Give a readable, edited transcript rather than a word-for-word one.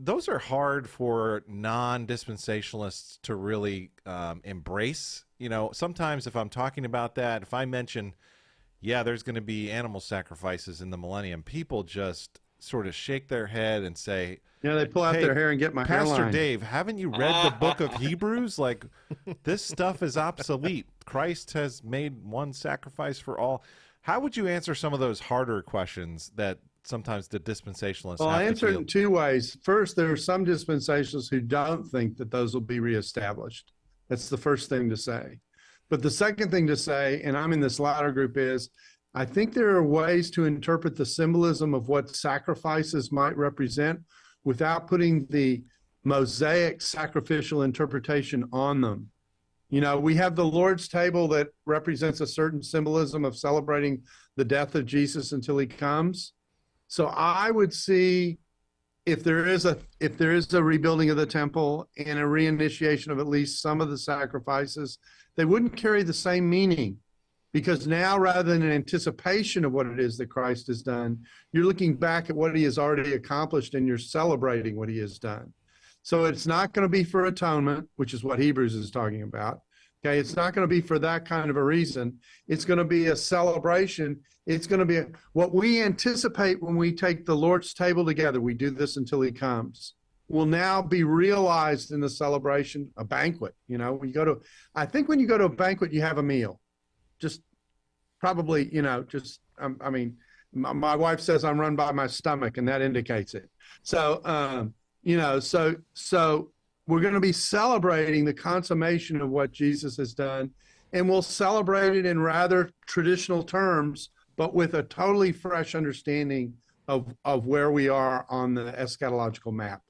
those are hard for non-dispensationalists to really embrace. You know, sometimes if I'm talking about that, if I mention, yeah, there's going to be animal sacrifices in the millennium, people just sort of shake their head and say, You know, they pull out hey, their hair and get my Pastor hairline. Dave, haven't you read the book of Hebrews? Like, this stuff is obsolete. Christ has made one sacrifice for all. How would you answer some of those harder questions that sometimes the dispensationalists Well, have I to answer it feel? in two ways. First, there are some dispensationalists who don't think that those will be reestablished. That's the first thing to say. But the second thing to say, and I'm in this latter group, is I think there are ways to interpret the symbolism of what sacrifices might represent without putting the Mosaic sacrificial interpretation on them. You know, we have the Lord's table that represents a certain symbolism of celebrating the death of Jesus until he comes. So I would see if there is a rebuilding of the temple and a reinitiation of at least some of the sacrifices, they wouldn't carry the same meaning, because now, rather than an anticipation of what it is that Christ has done, you're looking back at what he has already accomplished and you're celebrating what he has done. So it's not going to be for atonement, which is what Hebrews is talking about. Okay, it's not going to be for that kind of a reason. It's going to be a celebration. It's going to be what we anticipate when we take the Lord's table together. We do this until he comes. Will now be realized in the celebration, a banquet. You know, I think when you go to a banquet, you have a meal. Just probably, you know, I mean, my wife says I'm run by my stomach, and that indicates it. So, you know, so we're going to be celebrating the consummation of what Jesus has done, and we'll celebrate it in rather traditional terms, but with a totally fresh understanding of where we are on the eschatological map.